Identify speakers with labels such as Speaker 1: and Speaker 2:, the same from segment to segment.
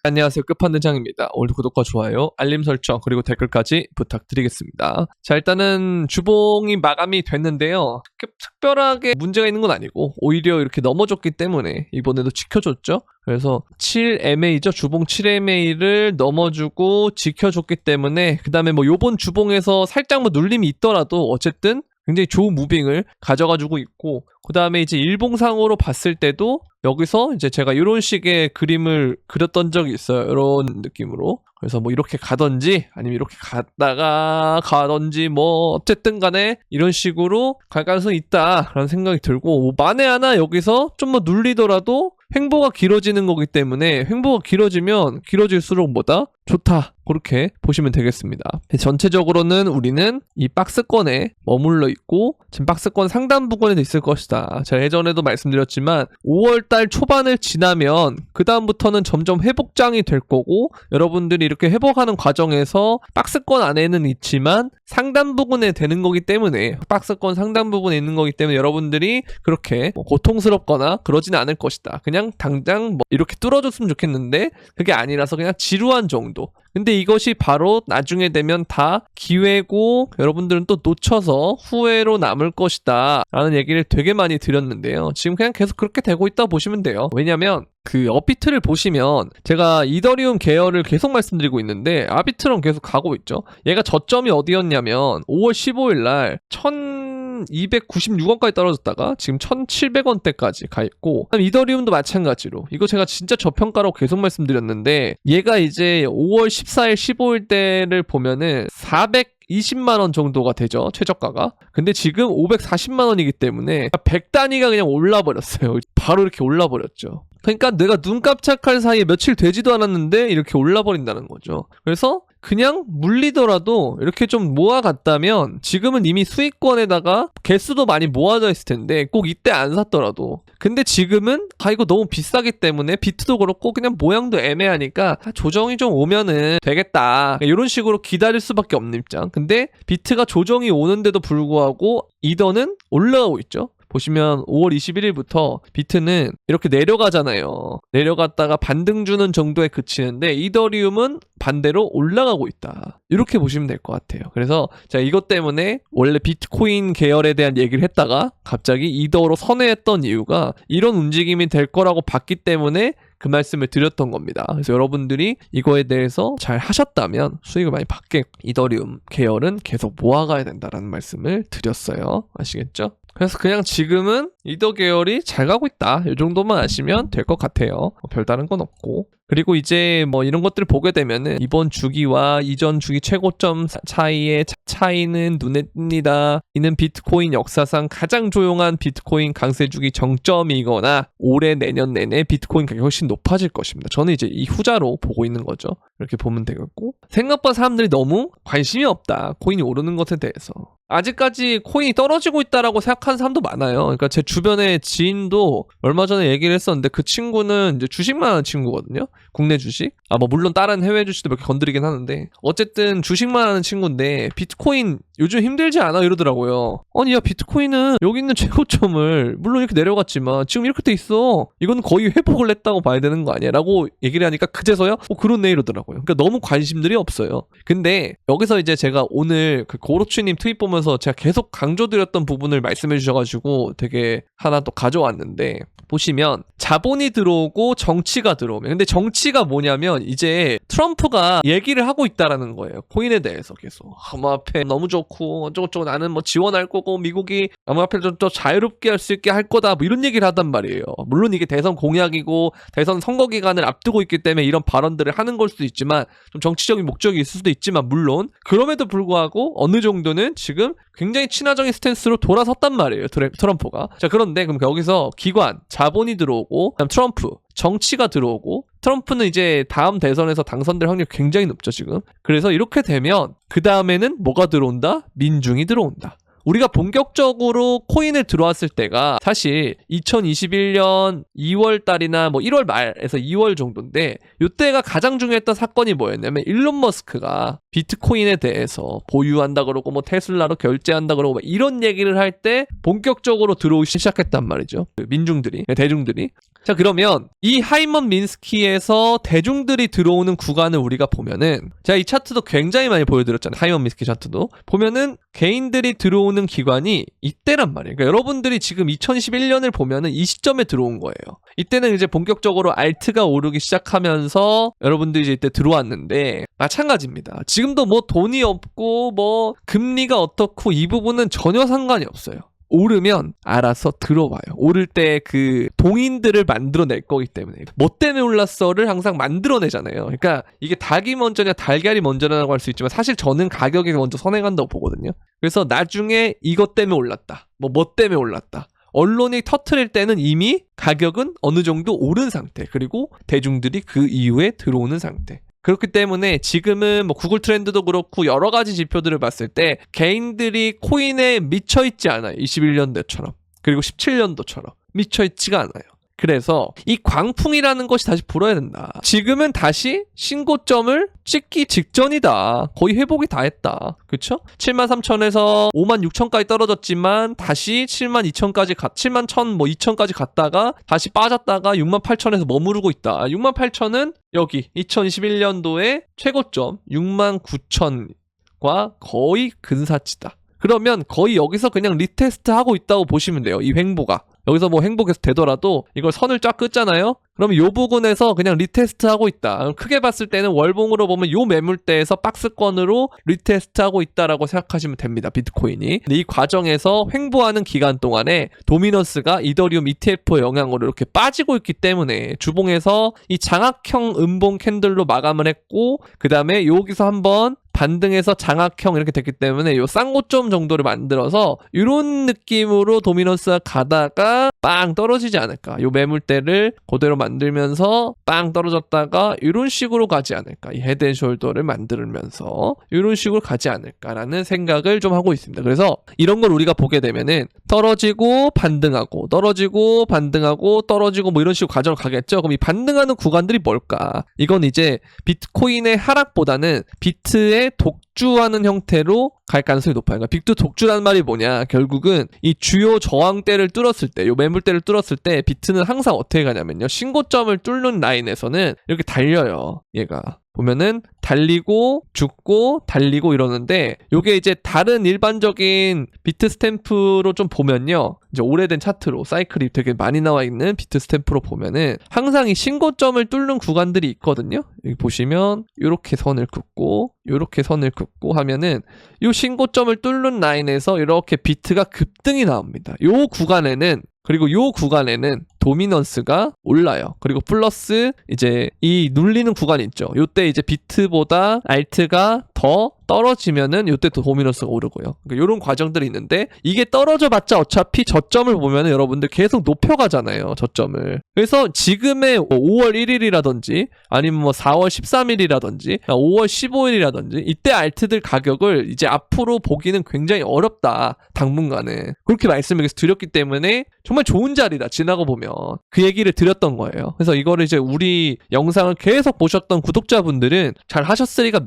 Speaker 1: 안녕하세요. 끝판대장입니다. 오늘도 구독과 좋아요, 알림 설정, 그리고 댓글까지 부탁드리겠습니다. 자, 일단은 주봉이 마감이 됐는데요. 특별하게 문제가 있는 건 아니고 오히려 이렇게 넘어졌기 때문에 이번에도 지켜줬죠. 그래서 7MA죠. 주봉 7MA를 넘어주고 지켜줬기 때문에 그 다음에 뭐 요번 주봉에서 살짝 뭐 눌림이 있더라도 어쨌든 굉장히 좋은 무빙을 가져가지고 있고, 그 다음에 이제 일봉상으로 봤을 때도 여기서 이제 제가 이런 식의 그림을 그렸던 적이 있어요. 이런 느낌으로. 그래서 뭐 이렇게 가던지 아니면 이렇게 갔다가 가던지 뭐 어쨌든 간에 이런 식으로 갈 가능성이 있다라는 생각이 들고, 뭐 만에 하나 여기서 좀 뭐 눌리더라도 횡보가 길어지는 거기 때문에 횡보가 길어지면 길어질수록 뭐다? 좋다. 그렇게 보시면 되겠습니다. 전체적으로는 우리는 이 박스권에 머물러 있고 지금 박스권 상단 부분에도 있을 것이다. 제가 예전에도 말씀드렸지만 5월달 초반을 지나면 그 다음부터는 점점 회복장이 될 거고, 여러분들이 이렇게 회복하는 과정에서 박스권 안에는 있지만 상단 부분에 되는 거기 때문에, 박스권 상단 부분에 있는 거기 때문에 여러분들이 그렇게 뭐 고통스럽거나 그러지는 않을 것이다. 그냥 당장 뭐 이렇게 뚫어줬으면 좋겠는데 그게 아니라서 그냥 지루한 정도. 근데 이것이 바로 나중에 되면 다 기회고 여러분들은 또 놓쳐서 후회로 남을 것이다 라는 얘기를 되게 많이 드렸는데요. 지금 그냥 계속 그렇게 되고 있다고 보시면 돼요. 왜냐면 그 업비트를 보시면 제가 이더리움 계열을 계속 말씀드리고 있는데 아비트론 계속 가고 있죠. 얘가 저점이 어디였냐면 5월 15일 날 1296원까지 떨어졌다가 지금 1700원대까지 가 있고, 이더리움도 마찬가지로 이거 제가 진짜 저평가라고 계속 말씀드렸는데 얘가 이제 5월 14일 15일 때를 보면은 420만원 정도가 되죠, 최저가가. 근데 지금 540만원이기 때문에 100단위가 그냥 올라버렸어요. 바로 이렇게 올라버렸죠. 그러니까 내가 눈 깜짝할 사이에 며칠 되지도 않았는데 이렇게 올라버린다는 거죠. 그래서 그냥 물리더라도 이렇게 좀 모아갔다면 지금은 이미 수익권에다가 개수도 많이 모아져 있을 텐데, 꼭 이때 안 샀더라도. 근데 지금은 이거 너무 비싸기 때문에 비트도 그렇고 그냥 모양도 애매하니까 조정이 좀 오면은 되겠다, 이런 식으로 기다릴 수밖에 없는 입장. 근데 비트가 조정이 오는데도 불구하고 이더는 올라가고 있죠. 보시면 5월 21일부터 비트는 이렇게 내려가잖아요. 내려갔다가 반등 주는 정도에 그치는데 이더리움은 반대로 올라가고 있다. 이렇게 보시면 될 것 같아요. 그래서 제가 이것 때문에 원래 비트코인 계열에 대한 얘기를 했다가 갑자기 이더로 선회했던 이유가 이런 움직임이 될 거라고 봤기 때문에 그 말씀을 드렸던 겁니다. 그래서 여러분들이 이거에 대해서 잘 하셨다면 수익을 많이 받게, 이더리움 계열은 계속 모아가야 된다라는 말씀을 드렸어요. 아시겠죠? 그래서 그냥 지금은 이더 계열이 잘 가고 있다, 이 정도만 아시면 될 것 같아요. 별다른 건 없고. 그리고 이제 뭐 이런 것들을 보게 되면은 이번 주기와 이전 주기 최고점 차이의 차이는 눈에 띕니다. 이는 비트코인 역사상 가장 조용한 비트코인 강세 주기 정점이거나 올해 내년 내내 비트코인 가격이 훨씬 높아질 것입니다. 저는 이제 이 후자로 보고 있는 거죠. 이렇게 보면 되겠고, 생각보다 사람들이 너무 관심이 없다, 코인이 오르는 것에 대해서. 아직까지 코인이 떨어지고 있다라고 생각하는 사람도 많아요. 그러니까 제 주변에 지인도 얼마 전에 얘기를 했었는데 그 친구는 이제 주식만 하는 친구거든요. 국내 주식. 뭐 물론 다른 해외 주식도 몇 개 건드리긴 하는데 어쨌든 주식만 하는 친구인데 비트코인 요즘 힘들지 않아 이러더라고요. 아니 야, 비트코인은 여기 있는 최고점을 물론 이렇게 내려갔지만 지금 이렇게 돼 있어. 이건 거의 회복을 했다고 봐야 되는 거 아니야? 라고 얘기를 하니까 그제서야 그렇네 이러더라고요. 그러니까 너무 관심들이 없어요. 근데 여기서 이제 제가 오늘 그 고로추님 트윗 보면서 제가 계속 강조드렸던 부분을 말씀해 주셔가지고 되게 하나 또 가져왔는데, 보시면 자본이 들어오고 정치가 들어오면, 근데 정치가 뭐냐면 이제 트럼프가 얘기를 하고 있다라는 거예요. 코인에 대해서 계속 암호화폐 너무 좋고 어쩌고저쩌고 나는 뭐 지원할 거고 미국이 암호화폐를 좀 더 자유롭게 할 수 있게 할 거다, 뭐 이런 얘기를 하단 말이에요. 물론 이게 대선 공약이고 대선 선거 기간을 앞두고 있기 때문에 이런 발언들을 하는 걸 수도 있지만 좀 정치적인 목적이 있을 수도 있지만, 물론 그럼에도 불구하고 어느 정도는 지금 굉장히 친화적인 스탠스로 돌아섰단 말이에요, 트럼프가. 자, 그런데 그럼 여기서 기관, 자본이 들어오고 그다음 트럼프, 정치가 들어오고, 트럼프는 이제 다음 대선에서 당선될 확률이 굉장히 높죠 지금. 그래서 이렇게 되면 그 다음에는 뭐가 들어온다? 민중이 들어온다. 우리가 본격적으로 코인을 들어왔을 때가 사실 2021년 2월 달이나 뭐 1월 말에서 2월 정도인데, 이때가 가장 중요했던 사건이 뭐였냐면 일론 머스크가 비트코인에 대해서 보유한다 그러고 뭐 테슬라로 결제한다 그러고 이런 얘기를 할 때 본격적으로 들어오기 시작했단 말이죠. 민중들이, 대중들이. 자, 그러면 이 하이먼 민스키에서 대중들이 들어오는 구간을 우리가 보면은, 제가 이 차트도 굉장히 많이 보여드렸잖아요. 하이먼 민스키 차트도 보면은 개인들이 들어오는 기간이 이때란 말이에요. 그러니까 여러분들이 지금 2011년을 보면은 이 시점에 들어온 거예요. 이때는 이제 본격적으로 알트가 오르기 시작하면서 여러분들이 이제 이때 들어왔는데, 마찬가지입니다. 지금도 뭐 돈이 없고 뭐 금리가 어떻고 이 부분은 전혀 상관이 없어요. 오르면 알아서 들어와요. 오를 때 그 동인들을 만들어낼 거기 때문에. 뭐 때문에 올랐어를 항상 만들어내잖아요. 그러니까 이게 닭이 먼저냐 달걀이 먼저냐라고 할 수 있지만 사실 저는 가격이 먼저 선행한다고 보거든요. 그래서 나중에 이것 때문에 올랐다. 뭐 때문에 올랐다. 언론이 터트릴 때는 이미 가격은 어느 정도 오른 상태. 그리고 대중들이 그 이후에 들어오는 상태. 그렇기 때문에 지금은 뭐 구글 트렌드도 그렇고 여러 가지 지표들을 봤을 때 개인들이 코인에 미쳐있지 않아요. 21년도처럼. 그리고 17년도처럼. 미쳐있지가 않아요. 그래서 이 광풍이라는 것이 다시 불어야 된다. 지금은 다시 신고점을 찍기 직전이다. 거의 회복이 다 했다. 그쵸? 73,000에서 56,000까지 떨어졌지만 다시 72,000까지 71,000 뭐 2,000까지 갔다가 다시 빠졌다가 68,000에서 머무르고 있다. 68,000은 여기 2021년도에 최고점 69,000과 거의 근사치다. 그러면 거의 여기서 그냥 리테스트 하고 있다고 보시면 돼요. 이 횡보가. 여기서 뭐 행복해서 되더라도 이걸 선을 쫙 긋잖아요? 그러면 요 부분에서 그냥 리테스트 하고 있다. 크게 봤을 때는 월봉으로 보면 요 매물대에서 박스권으로 리테스트 하고 있다라고 생각하시면 됩니다. 비트코인이. 근데 이 과정에서 횡보하는 기간 동안에 도미넌스가 이더리움 ETF의 영향으로 이렇게 빠지고 있기 때문에 주봉에서 이 장악형 음봉 캔들로 마감을 했고, 그 다음에 여기서 한번 반등해서 장악형 이렇게 됐기 때문에 요 쌍고점 정도를 만들어서 이런 느낌으로 도미넌스가 가다가 빵 떨어지지 않을까. 요 매물대를 그대로 만들면서 빵 떨어졌다가 이런 식으로 가지 않을까. 이 헤드앤숄더를 만들면서 이런 식으로 가지 않을까라는 생각을 좀 하고 있습니다. 그래서 이런 걸 우리가 보게 되면은 떨어지고 반등하고 떨어지고 반등하고 떨어지고 뭐 이런 식으로 과정을 가겠죠. 그럼 이 반등하는 구간들이 뭘까? 이건 이제 비트코인의 하락보다는 비트의 독주하는 형태로 갈 가능성이 높아요. 그러니까 비트 독주라는 말이 뭐냐? 결국은 이 주요 저항대를 뚫었을 때, 요 매물대를 뚫었을 때 비트는 항상 어떻게 가냐면요. 신고점을 뚫는 라인에서는 이렇게 달려요. 얘가. 보면은 달리고 죽고 달리고 이러는데, 요게 이제 다른 일반적인 비트 스탬프로 좀 보면요, 이제 오래된 차트로 사이클이 되게 많이 나와 있는 비트 스탬프로 보면은 항상 이 신고점을 뚫는 구간들이 있거든요. 여기 보시면 요렇게 선을 긋고 요렇게 선을 긋고 하면은 요 신고점을 뚫는 라인에서 이렇게 비트가 급등이 나옵니다. 요 구간에는, 그리고 요 구간에는 도미넌스가 올라요. 그리고 플러스 이제 이 눌리는 구간 있죠. 요때 이제 비트보다 알트가 더 떨어지면은 요때 또 도미넌스가 오르고요. 그러니까 요런 과정들이 있는데, 이게 떨어져 봤자 어차피 저점을 보면은 여러분들 계속 높여가잖아요. 저점을. 그래서 지금의 5월 1일이라든지 아니면 뭐 4월 13일이라든지 5월 15일이라든지 이때 알트들 가격을 이제 앞으로 보기는 굉장히 어렵다. 당분간은. 그렇게 말씀을 계속 드렸기 때문에 정말 좋은 자리다. 지나고 보면. 그 얘기를 드렸던 거예요. 그래서 이거를 이제 우리 영상을 계속 보셨던 구독자분들은 잘 하셨으리라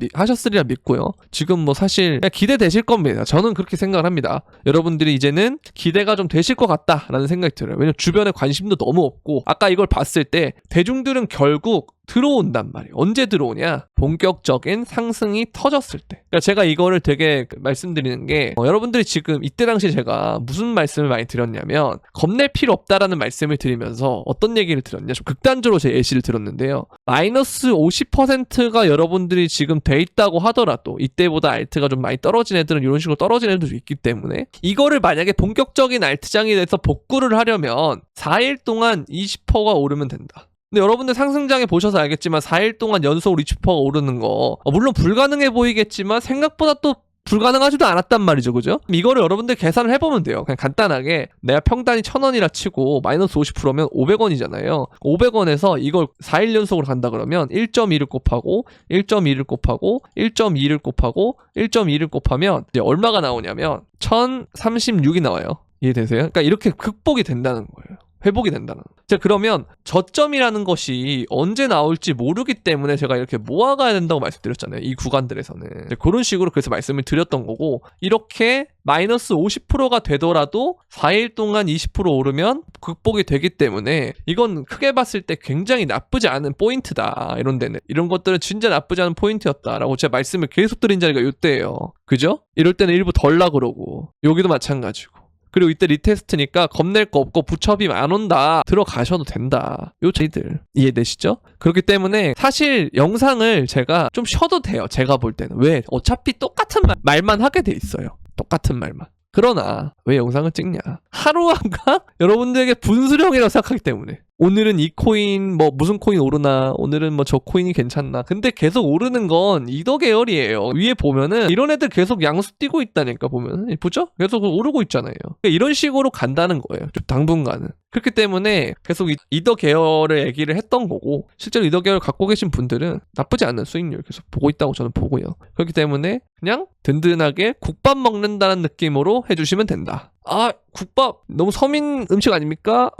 Speaker 1: 믿고요. 지금 뭐 사실 그냥 기대되실 겁니다. 저는 그렇게 생각을 합니다. 여러분들이 이제는 기대가 좀 되실 것 같다라는 생각이 들어요. 왜냐면 주변에 관심도 너무 없고, 아까 이걸 봤을 때 대중들은 결국 들어온단 말이에요. 언제 들어오냐? 본격적인 상승이 터졌을 때. 그러니까 제가 이거를 되게 말씀드리는 게, 여러분들이 지금 이때 당시 제가 무슨 말씀을 많이 드렸냐면, 겁낼 필요 없다라는 말씀을 드리면서 어떤 얘기를 드렸냐? 좀 극단적으로 제 예시를 들었는데요. 마이너스 50%가 여러분들이 지금 돼 있다고 하더라도 이때보다 알트가 좀 많이 떨어진 애들은 이런 식으로 떨어진 애들도 있기 때문에, 이거를 만약에 본격적인 알트장에 대해서 복구를 하려면 4일 동안 20%가 오르면 된다. 근데 여러분들 상승장에 보셔서 알겠지만 4일 동안 연속으로 20%가 오르는 거, 물론 불가능해 보이겠지만 생각보다 또 불가능하지도 않았단 말이죠. 그죠? 이거를 여러분들 계산을 해보면 돼요. 그냥 간단하게 내가 평단이 1,000원이라 치고 마이너스 50%면 500원이잖아요. 500원에서 이걸 4일 연속으로 간다 그러면 1.2를 곱하고 1.2를 곱하고 1.2를 곱하고 1.2를 곱하면 이제 얼마가 나오냐면 1,036이 나와요. 이해되세요? 그러니까 이렇게 극복이 된다는 거예요. 회복이 된다는 거. 자, 그러면 저점이라는 것이 언제 나올지 모르기 때문에 제가 이렇게 모아가야 된다고 말씀드렸잖아요. 이 구간들에서는. 그런 식으로 그래서 말씀을 드렸던 거고, 이렇게 마이너스 50%가 되더라도 4일 동안 20% 오르면 극복이 되기 때문에 이건 크게 봤을 때 굉장히 나쁘지 않은 포인트다. 이런 데는. 이런 것들은 진짜 나쁘지 않은 포인트였다라고 제가 말씀을 계속 드린 자리가 이때예요. 그죠? 이럴 때는 일부 덜라 그러고, 여기도 마찬가지고. 그리고 이때 리테스트니까 겁낼 거 없고 부첩이 안 온다. 들어가셔도 된다. 요 저희들 이해되시죠? 그렇기 때문에 사실 영상을 제가 좀 쉬어도 돼요. 제가 볼 때는. 왜? 어차피 똑같은 말만 하게 돼 있어요. 똑같은 말만. 그러나 왜 영상을 찍냐? 하루하루가 여러분들에게 분수령이라고 생각하기 때문에. 오늘은 이 코인 뭐 무슨 코인 오르나, 오늘은 뭐 저 코인이 괜찮나. 근데 계속 오르는 건 이더 계열이에요. 위에 보면은 이런 애들 계속 양수 뛰고 있다니까. 보면은 보죠? 계속 오르고 있잖아요. 이런 식으로 간다는 거예요. 좀 당분간은. 그렇기 때문에 계속 이더 계열을 얘기를 했던 거고, 실제로 이더 계열 갖고 계신 분들은 나쁘지 않은 수익률 계속 보고 있다고 저는 보고요. 그렇기 때문에 그냥 든든하게 국밥 먹는다는 느낌으로 해주시면 된다. 아, 국밥 너무 서민 음식 아닙니까?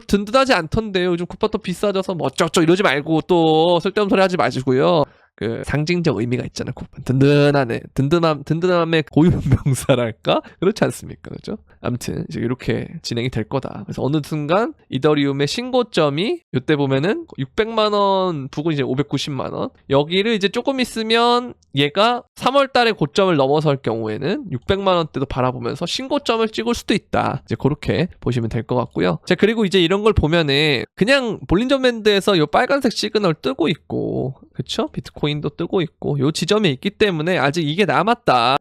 Speaker 1: 든든하지 않던데요. 요즘 국밥도 비싸져서 뭐 어쩌고 이러지 말고 또 쓸데없는 소리 하지 마시고요. 그 상징적 의미가 있잖아요. 국밥. 든든함의 고유명사랄까? 그렇지 않습니까? 그죠? 아무튼 이제 이렇게 진행이 될 거다. 그래서 어느 순간 이더리움의 신고점이 이때 보면은 600만 원 부근 이제 590만 원. 여기를 이제 조금 있으면 얘가 3월 달에 고점을 넘어설 경우에는 600만 원대도 바라보면서 신고점을 찍을 수도 있다. 이제 그렇게 보시면 될 것 같고요. 자, 그리고 이제 이런 걸 보면은 그냥 볼린저 밴드에서 요 빨간색 시그널 뜨고 있고, 그쵸? 비트코인도 뜨고 있고, 요 지점에 있기 때문에 아직 이게 남았다.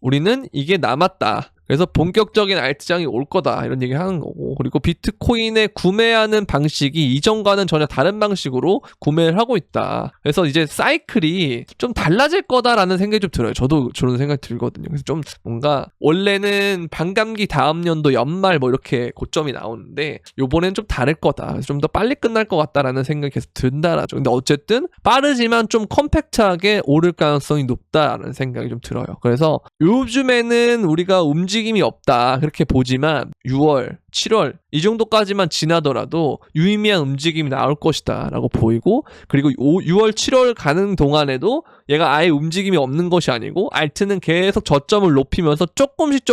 Speaker 1: 우리는 이게 남았다. 그래서 본격적인 알트장이 올 거다. 이런 얘기 하는 거고. 그리고 비트코인에 구매하는 방식이 이전과는 전혀 다른 방식으로 구매를 하고 있다. 그래서 이제 사이클이 좀 달라질 거다라는 생각이 좀 들어요. 저도 저런 생각이 들거든요. 그래서 좀 뭔가 원래는 반감기 다음 연도 연말 뭐 이렇게 고점이 나오는데 요번엔 좀 다를 거다. 그래서 좀 더 빨리 끝날 것 같다라는 생각이 계속 든다라죠. 근데 어쨌든 빠르지만 좀 컴팩트하게 오를 가능성이 높다라는 생각이 좀 들어요. 그래서 요즘에는 우리가 움직임이 없다 그렇게 보지만 6월, 7월 이 정도까지만 지나더라도 유의미한 움직임이 나올 것이다 라고 보이고, 그리고 6월, 7월 가는 동안에도 얘가 아예 움직임이 없는 것이 아니고 알트는 계속 저점을 높이면서 조금씩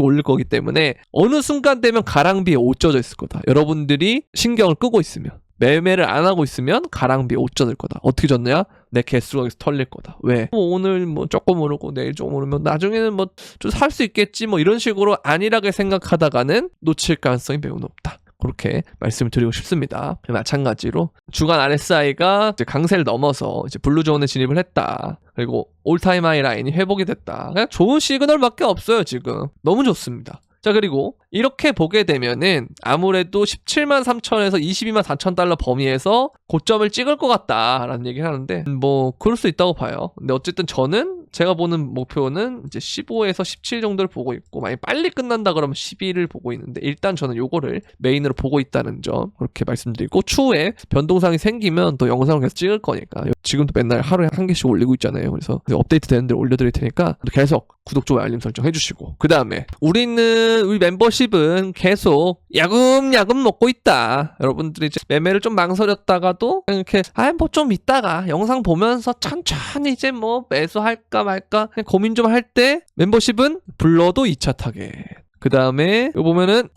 Speaker 1: 올릴 거기 때문에 어느 순간 되면 가랑비에 옷 젖어 있을 거다. 여러분들이 신경을 끄고 있으면, 매매를 안 하고 있으면 가랑비에 옷 젖을 거다. 어떻게 젖냐? 내 개수가 여기서 털릴 거다. 왜? 뭐 오늘 뭐 조금 오르고 내일 조금 오르면 나중에는 뭐 좀 살 수 있겠지 뭐 이런 식으로 안일하게 생각하다가는 놓칠 가능성이 매우 높다. 그렇게 말씀을 드리고 싶습니다. 마찬가지로 주간 RSI가 이제 강세를 넘어서 이제 블루존에 진입을 했다. 그리고 올타임 하이 라인이 회복이 됐다. 그냥 좋은 시그널밖에 없어요. 지금 너무 좋습니다. 자, 그리고 이렇게 보게 되면은 아무래도 17만 3천에서 22만 4천 달러 범위에서 고점을 찍을 것 같다라는 얘기를 하는데, 뭐 그럴 수 있다고 봐요. 근데 어쨌든 저는 제가 보는 목표는 이제 15에서 17 정도를 보고 있고, 만약 빨리 끝난다 그러면 12를 보고 있는데, 일단 저는 요거를 메인으로 보고 있다는 점 그렇게 말씀드리고, 추후에 변동상이 생기면 또 영상을 계속 찍을 거니까, 지금도 맨날 하루에 한 개씩 올리고 있잖아요. 그래서 업데이트 되는 대로 올려드릴 테니까 계속 구독, 좋아요, 알림 설정 해주시고, 그 다음에 우리 멤버십은 계속 야금야금 먹고 있다. 여러분들이 이제 매매를 좀 망설였다가도 이렇게 뭐 좀 있다가 영상 보면서 천천히 이제 뭐 매수할까 말까 그냥 고민 좀 할 때 멤버십은 불러도 2차 타겟, 그 다음에 여기 보면은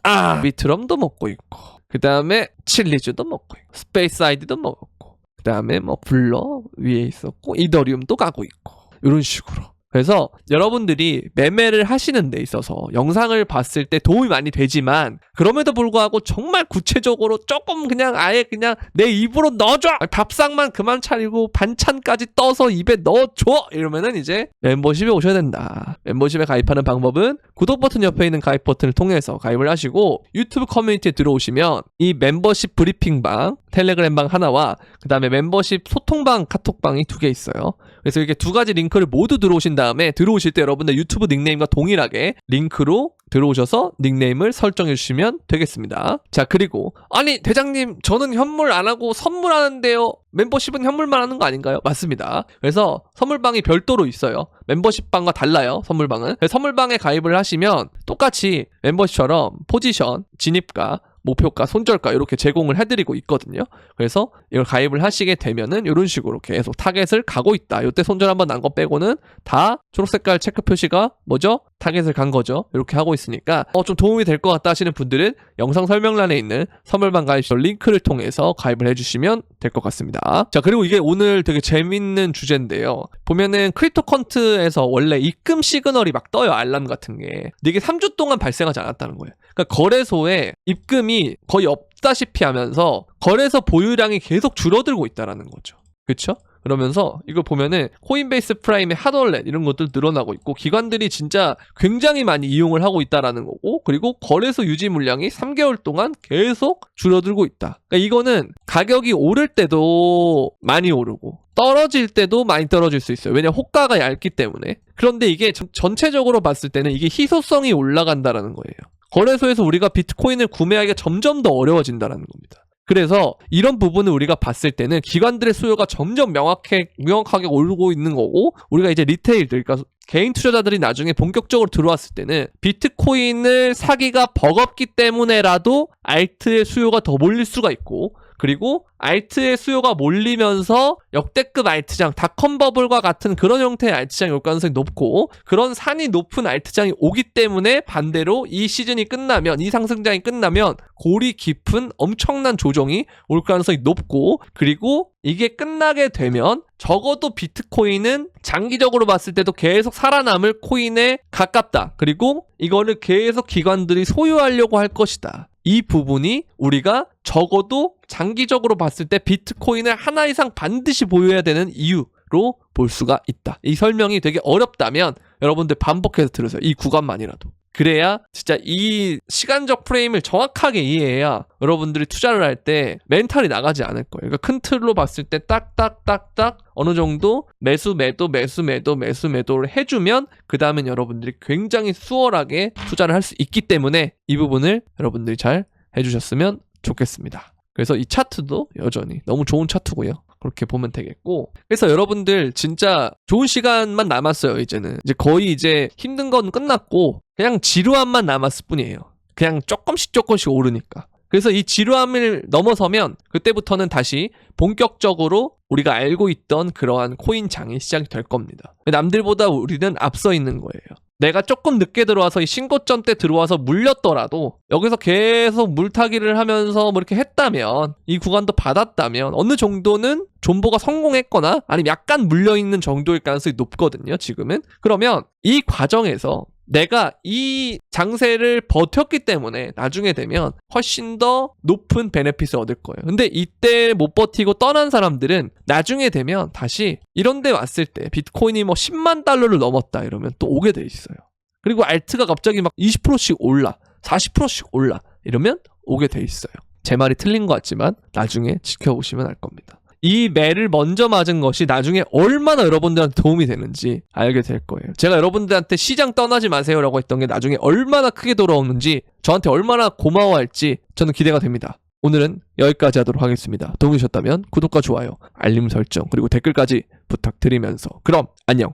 Speaker 1: 비트럼도 먹고 있고, 그 다음에 칠리즈도 먹고 있고, 스페이스 아이디도 먹었고, 그 다음에 뭐 블러 위에 있었고, 이더리움도 가고 있고, 이런 식으로. 그래서 여러분들이 매매를 하시는 데 있어서 영상을 봤을 때 도움이 많이 되지만, 그럼에도 불구하고 정말 구체적으로 조금 그냥 아예 그냥 내 입으로 넣어줘! 밥상만 그만 차리고 반찬까지 떠서 입에 넣어줘! 이러면은 이제 멤버십에 오셔야 된다. 멤버십에 가입하는 방법은 구독 버튼 옆에 있는 가입 버튼을 통해서 가입을 하시고, 유튜브 커뮤니티에 들어오시면 이 멤버십 브리핑방, 텔레그램방 하나와 그 다음에 멤버십 소통방, 카톡방이 2개 있어요. 그래서 이렇게 2가지 링크를 모두 들어오신 다음에, 들어오실 때 여러분들 유튜브 닉네임과 동일하게 링크로 들어오셔서 닉네임을 설정해 주시면 되겠습니다. 자, 그리고 아니 대장님 저는 현물 안 하고 선물하는데요, 멤버십은 현물만 하는 거 아닌가요? 맞습니다. 그래서 선물방이 별도로 있어요. 멤버십방과 달라요. 선물방은. 선물방에 가입을 하시면 똑같이 멤버십처럼 포지션, 진입가, 목표가, 손절가 이렇게 제공을 해드리고 있거든요. 그래서 이걸 가입을 하시게 되면은 이런 식으로 계속 타겟을 가고 있다. 이때 손절 한번 난 거 빼고는 다 초록색깔 체크 표시가 뭐죠? 타겟을 간 거죠. 이렇게 하고 있으니까 좀 도움이 될 것 같다 하시는 분들은 영상 설명란에 있는 선물방 가입 링크를 통해서 가입을 해주시면 될 것 같습니다. 자, 그리고 이게 오늘 되게 재밌는 주제인데요. 보면은 크립토컨트에서 원래 입금 시그널이 막 떠요. 알람 같은 게. 근데 이게 3주 동안 발생하지 않았다는 거예요. 그러니까 거래소에 입금이 거의 없다시피 하면서 거래소 보유량이 계속 줄어들고 있다라는 거죠. 그렇죠? 그러면서 이거 보면은 코인베이스 프라임의 핫월렛 이런 것들 늘어나고 있고 기관들이 진짜 굉장히 많이 이용을 하고 있다라는 거고, 그리고 거래소 유지 물량이 3개월 동안 계속 줄어들고 있다. 그러니까 이거는 가격이 오를 때도 많이 오르고 떨어질 때도 많이 떨어질 수 있어요. 왜냐면 호가가 얇기 때문에. 그런데 이게 전체적으로 봤을 때는 이게 희소성이 올라간다라는 거예요. 거래소에서 우리가 비트코인을 구매하기가 점점 더 어려워진다라는 겁니다. 그래서 이런 부분을 우리가 봤을 때는 기관들의 수요가 점점 명확하게 오르고 있는 거고, 우리가 이제 리테일들, 그러니까 개인 투자자들이 나중에 본격적으로 들어왔을 때는 비트코인을 사기가 버겁기 때문에라도 알트의 수요가 더 몰릴 수가 있고, 그리고 알트의 수요가 몰리면서 역대급 알트장, 닷컴버블과 같은 그런 형태의 알트장이 올 가능성이 높고, 그런 산이 높은 알트장이 오기 때문에 반대로 이 시즌이 끝나면, 이 상승장이 끝나면 골이 깊은 엄청난 조정이 올 가능성이 높고, 그리고 이게 끝나게 되면 적어도 비트코인은 장기적으로 봤을 때도 계속 살아남을 코인에 가깝다. 그리고 이거를 계속 기관들이 소유하려고 할 것이다. 이 부분이 우리가 적어도 장기적으로 봤을 때 비트코인을 하나 이상 반드시 보유해야 되는 이유로 볼 수가 있다. 이 설명이 되게 어렵다면 여러분들 반복해서 들으세요. 이 구간만이라도. 그래야 진짜 이 시간적 프레임을 정확하게 이해해야 여러분들이 투자를 할 때 멘탈이 나가지 않을 거예요. 그러니까 큰 틀로 봤을 때 딱딱딱딱 어느 정도 매수 매도를 해주면 그 다음엔 여러분들이 굉장히 수월하게 투자를 할 수 있기 때문에 이 부분을 여러분들이 잘 해주셨으면 좋겠습니다. 그래서 이 차트도 여전히 너무 좋은 차트고요. 그렇게 보면 되겠고, 그래서 여러분들 진짜 좋은 시간만 남았어요. 이제는 이제 거의 이제 힘든 건 끝났고 그냥 지루함만 남았을 뿐이에요. 그냥 조금씩 오르니까. 그래서 이 지루함을 넘어서면 그때부터는 다시 본격적으로 우리가 알고 있던 그러한 코인장이 시작이 될 겁니다. 남들보다 우리는 앞서 있는 거예요. 내가 조금 늦게 들어와서 이 신고점 때 들어와서 물렸더라도 여기서 계속 물타기를 하면서 뭐 이렇게 했다면, 이 구간도 받았다면 어느 정도는 존버가 성공했거나 아니면 약간 물려있는 정도일 가능성이 높거든요, 지금은. 그러면 이 과정에서 내가 이 장세를 버텼기 때문에 나중에 되면 훨씬 더 높은 베네핏을 얻을 거예요. 근데 이때 못 버티고 떠난 사람들은 나중에 되면 다시 이런 데 왔을 때 비트코인이 뭐 10만 달러를 넘었다 이러면 또 오게 돼 있어요. 그리고 알트가 갑자기 막 20%씩 올라, 40%씩 올라 이러면 오게 돼 있어요. 제 말이 틀린 것 같지만 나중에 지켜보시면 알 겁니다. 이 매를 먼저 맞은 것이 나중에 얼마나 여러분들한테 도움이 되는지 알게 될 거예요. 제가 여러분들한테 시장 떠나지 마세요라고 했던 게 나중에 얼마나 크게 돌아오는지, 저한테 얼마나 고마워할지 저는 기대가 됩니다. 오늘은 여기까지 하도록 하겠습니다. 도움이 되셨다면 구독과 좋아요, 알림 설정, 그리고 댓글까지 부탁드리면서 그럼 안녕.